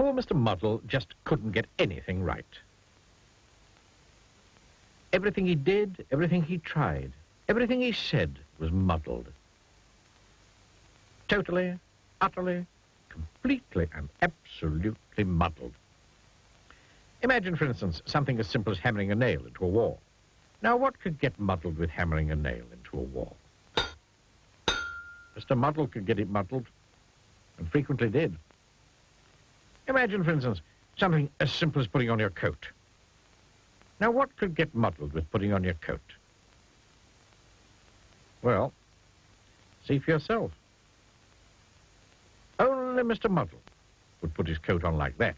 Poor Mr. Muddle just couldn't get anything right. Everything he did, everything he tried, everything he said was muddled. Totally, utterly, completely and absolutely muddled. Imagine, for instance, something as simple as hammering a nail into a wall. Now, what could get muddled with hammering a nail into a wall? Mr. Muddle could get it muddled, and frequently did. Imagine, for instance, something as simple as putting on your coat. Now, what could get muddled with putting on your coat? Well, see for yourself. Only Mr. Muddle would put his coat on like that.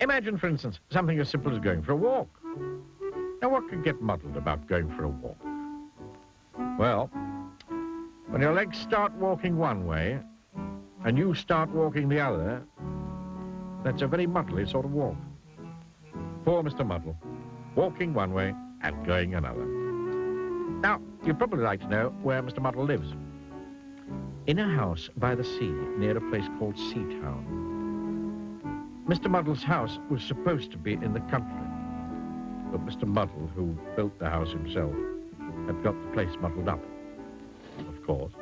Imagine, for instance, something as simple as going for a walk. Now, what could get muddled about going for a walk? Well, when your legs start walking one way and you start walking the other, that's a very muddly sort of walk. Poor Mr. Muddle, walking one way and going another. Now, you'd probably like to know where Mr. Muddle lives. In a house by the sea near a place called Seatown. Mr. Muddle's house was supposed to be in the country, but Mr. Muddle, who built the house himself, had got the place muddled up, of course.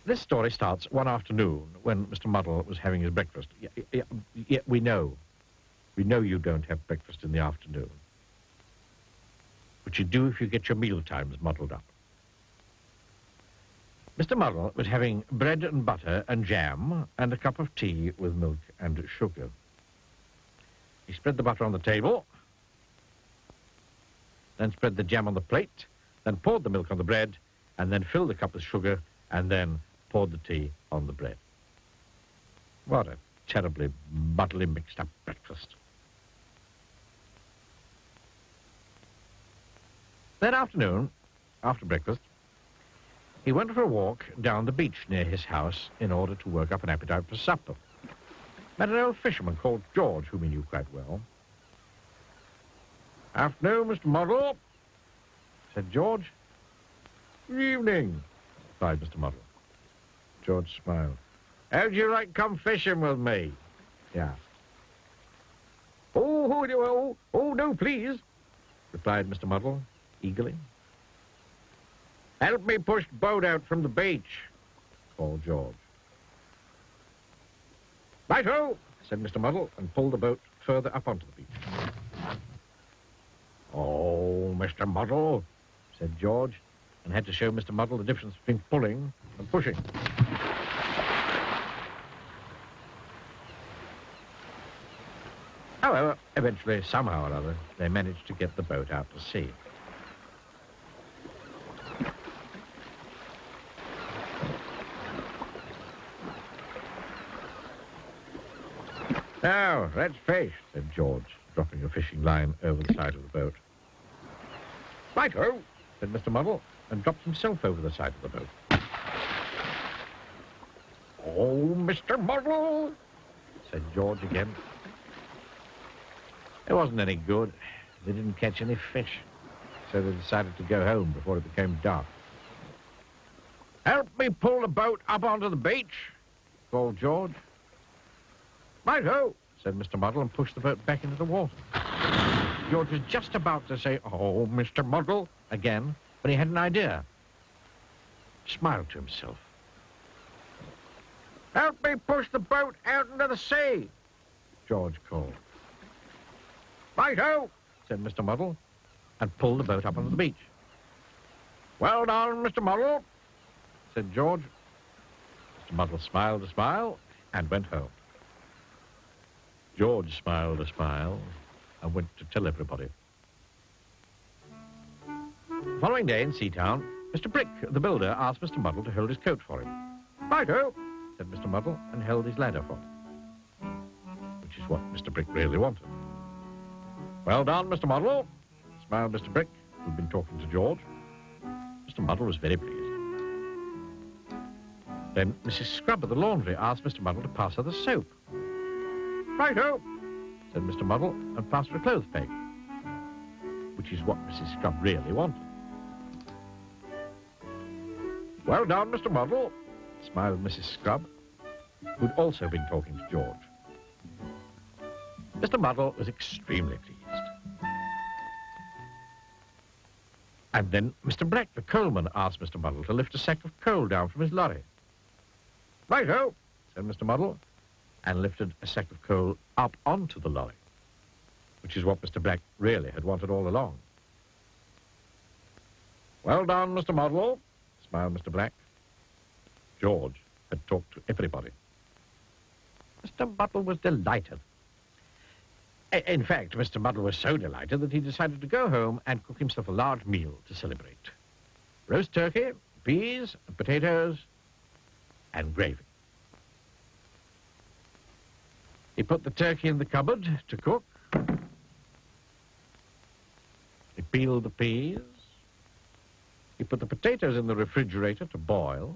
This story starts one afternoon when Mr. Muddle was having his breakfast. Yeah, we know. We know you don't have breakfast in the afternoon. But you do if you get your meal times muddled up. Mr. Muddle was having bread and butter and jam and a cup of tea with milk and sugar. He spread the butter on the table, then spread the jam on the plate, then poured the milk on the bread, and then filled the cup with sugar, and then poured the tea on the bread. What a terribly muddly mixed-up breakfast. That afternoon, after breakfast, he went for a walk down the beach near his house in order to work up an appetite for supper. Met an old fisherman called George, whom he knew quite well. "Afternoon, Mr. Muddle," said George. "Good evening," replied Mr. Muddle. George smiled. "How'd you like come fishing with me?" he asked. Oh, no, please," replied Mr. Muddle eagerly. "Help me push the boat out from the beach," called George. "Right-ho," said Mr. Muddle, and pulled the boat further up onto the beach. "Oh, Mr. Muddle," said George, and had to show Mr. Muddle the difference between pulling and pushing. However, eventually, somehow or other, they managed to get the boat out to sea. "Now, let's fish," said George, dropping a fishing line over the side of the boat. "Right-ho," said Mr. Muddle, and dropped himself over the side of the boat. "Oh, Mr. Muddle," said George again. It wasn't any good. They didn't catch any fish, so they decided to go home before it became dark. "Help me pull the boat up onto the beach," called George. "Right-ho," said Mr. Muddle, and pushed the boat back into the water. George was just about to say, "Oh, Mr. Muddle," again, but he had an idea. Smiled to himself. "Help me push the boat out into the sea," George called. "Right-ho," said Mr. Muddle, and pulled the boat up onto the beach. "Well done, Mr. Muddle," said George. Mr. Muddle smiled a smile and went home. George smiled a smile and went to tell everybody. The following day in Seatown, Mr. Brick, the builder, asked Mr. Muddle to hold his coat for him. "Right-ho," said Mr. Muddle, and held his ladder for him, which is what Mr. Brick really wanted. "Well done, Mr. Muddle," smiled Mr. Brick, who'd been talking to George. Mr. Muddle was very pleased. Then Mrs. Scrub at the laundry asked Mr. Muddle to pass her the soap. "Right-ho," said Mr. Muddle, and passed her a clothes peg, which is what Mrs. Scrub really wanted. "Well done, Mr. Muddle," smiled Mrs. Scrub, who'd also been talking to George. Mr. Muddle was extremely pleased. And then Mr. Black, the coalman, asked Mr. Muddle to lift a sack of coal down from his lorry. "Right-ho," said Mr. Muddle, and lifted a sack of coal up onto the lorry, which is what Mr. Black really had wanted all along. "Well done, Mr. Muddle," smiled Mr. Black. George had talked to everybody. Mr. Muddle was delighted. In fact, Mr. Muddle was so delighted that he decided to go home and cook himself a large meal to celebrate. Roast turkey, peas, potatoes, and gravy. He put the turkey in the cupboard to cook. He peeled the peas. He put the potatoes in the refrigerator to boil.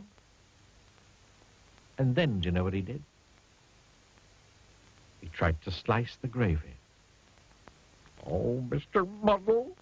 And then, do you know what he did? He tried to slice the gravy. Oh, Mr. Muddle.